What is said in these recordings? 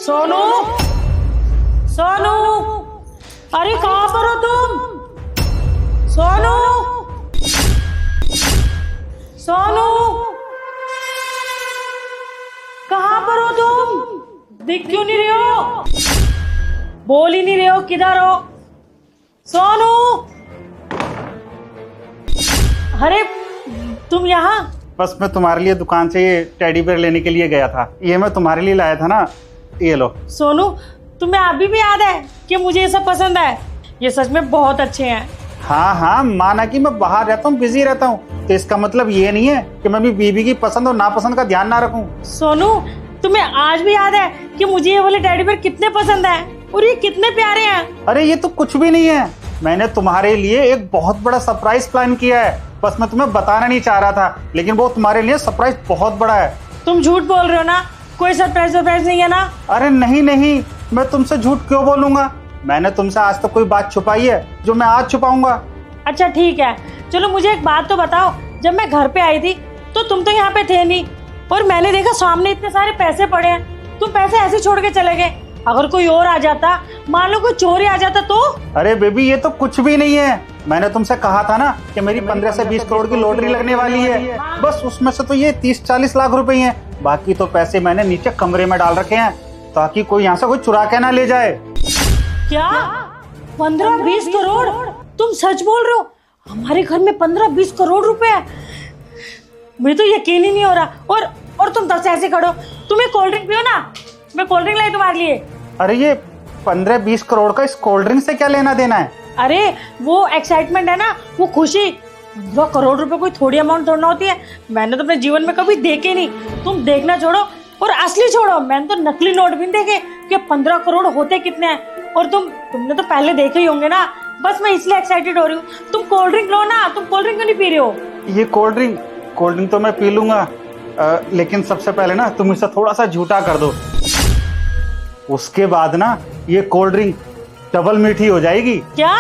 सोनू, सोनू, अरे कहाँ पर हो तुम? सोनू, सोनू, कहाँ पर हो तुम? दिख क्यों नहीं रहे हो? बोल ही नहीं रहे हो, किधर हो? सोनू, अरे तुम यहाँ? बस मैं तुम्हारे लिए दुकान से ये टेडी बेयर लेने के लिए गया था। ये मैं तुम्हारे लिए लाया था ना, ये लो। सोनू, तुम्हें अभी भी याद है कि मुझे ये सब पसंद है? ये सच में बहुत अच्छे हैं। हाँ हाँ, माना कि मैं बाहर रहता हूँ, बिजी रहता हूँ, तो इसका मतलब ये नहीं है कि मैं भी बीबी की पसंद और नापसंद का ध्यान ना रखूं। सोनू, तुम्हें आज भी याद है कि मुझे ये वाले टेडी बेयर कितने पसंद है और ये कितने प्यारे हैं? अरे ये तो कुछ भी नहीं है, मैंने तुम्हारे लिए एक बहुत बड़ा सरप्राइज प्लान किया है। बस मैं तुम्हें बताना नहीं चाह रहा था, लेकिन वो तुम्हारे लिए सरप्राइज बहुत बड़ा है। तुम झूठ बोल रहे हो ना? कोई सरप्राइज नहीं है ना? अरे नहीं नहीं, मैं तुमसे झूठ क्यों बोलूंगा? मैंने तुमसे आज तक कोई बात छुपाई है जो मैं आज छुपाऊंगा? अच्छा ठीक है, चलो मुझे एक बात तो बताओ। जब मैं घर पे आई थी तो तुम तो यहाँ पे थे नहीं, और मैंने देखा सामने इतने सारे पैसे पड़े हैं। तुम पैसे ऐसे छोड़ के चले गए। अगर कोई और आ जाता, मान लो कोई चोरी आ जाता तो? अरे बेबी, ये तो कुछ भी नहीं है। मैंने तुमसे कहा था ना कि मेरी 15 से 20 करोड़ की लॉटरी लगने वाली है। बस उसमें से तो ये 30-40 लाख रुपए हैं। बाकी तो पैसे मैंने नीचे कमरे में डाल रखे हैं, ताकि कोई यहाँ से कोई चुरा के ना ले जाए। क्या 15-20 करोड़? तुम सच बोल रहे हो? हमारे घर में 15-20 करोड़ रुपए है? मुझे तो यकीन ही नहीं हो रहा। और तुम तब से ऐसे खड़ो। तुम्हें कोल्ड ड्रिंक पियो ना, मैं कोल्ड ड्रिंक लाई तुम्हारे लिए। अरे ये 15-20 करोड़ का इस कोल्ड ड्रिंक से क्या लेना देना है? अरे वो एक्साइटमेंट है ना, वो खुशी। 15 करोड़ रुपए कोई थोड़ी अमाउंट थोड़ा होती है। मैंने तो अपने जीवन में कभी देखे नहीं। तुम देखना छोड़ो और असली छोड़ो, मैंने तो नकली नोट भी नहीं देखे कि 15 करोड़ होते कितने हैं। और तुमने तो पहले देखे ही होंगे ना, बस मैं इसलिए एक्साइटेड हो रही हूँ। तुम कोल्ड ड्रिंक लो ना। तुम कोल्ड ड्रिंक क्यों नहीं पी रहे हो? ये कोल्ड ड्रिंक तो मैं पी लूंगा, लेकिन सबसे पहले ना तुम इसे थोड़ा सा झूठा कर दो। उसके बाद ना ये कोल्ड ड्रिंक डबल मीठी हो जाएगी। क्या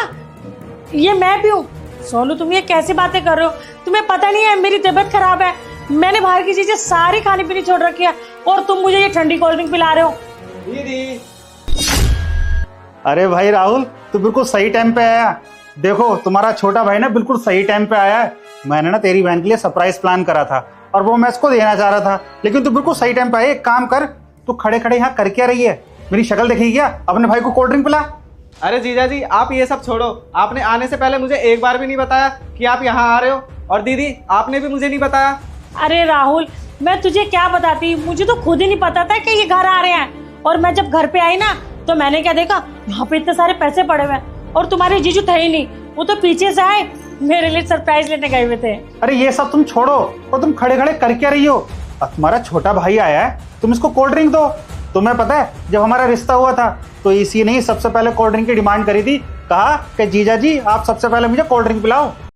ये मैं पीऊं? सोनू, तुम ये कैसी बातें कर रहे हो? तुम्हें पता नहीं है मेरी तबीयत खराब है। मैंने बाहर की चीजें सारी खानी पीनी छोड़ रखी है, और तुम मुझे ये ठंडी कोल्ड ड्रिंक पिला रहे हो। दीदी, अरे भाई राहुल, तू बिल्कुल सही टाइम पे आया। देखो तुम्हारा छोटा भाई ना बिल्कुल सही टाइम पे आया है। मैंने ना तेरी बहन के लिए सरप्राइज प्लान करा था, और वो मैं इसको देना चाह रहा था, लेकिन तू बिल्कुल सही टाइम पे आया। एक काम कर, तू खड़े खड़े यहाँ कर क्या रही है? मेरी शक्ल देखी क्या? अपने भाई को कोल्ड ड्रिंक पिला। अरे जीजा जी, आप ये सब छोड़ो। आपने आने से पहले मुझे एक बार भी नहीं बताया कि आप यहाँ आ रहे हो, और दीदी आपने भी मुझे नहीं बताया। अरे राहुल, मैं तुझे क्या बताती, मुझे तो खुद ही नहीं पता था कि ये घर आ रहे हैं। और मैं जब घर पे आई ना, तो मैंने क्या देखा, यहाँ पे इतने सारे पैसे पड़े हुए हैं, और तुम्हारे जीजू थे ही नहीं। वो तो पीछे से आए, मेरे लिए सरप्राइज लेने गए हुए थे। अरे ये सब तुम छोड़ो, और तुम खड़े खड़े कर क्या रही हो? तुम्हारा छोटा भाई आया है, तुम इसको कोल्ड ड्रिंक दो। तुम्हें पता है जब हमारा रिश्ता हुआ था तो इसी ने ही सबसे पहले कोल्ड ड्रिंक की डिमांड करी थी। कहा कि जीजा जी आप सबसे पहले मुझे कोल्ड ड्रिंक पिलाओ।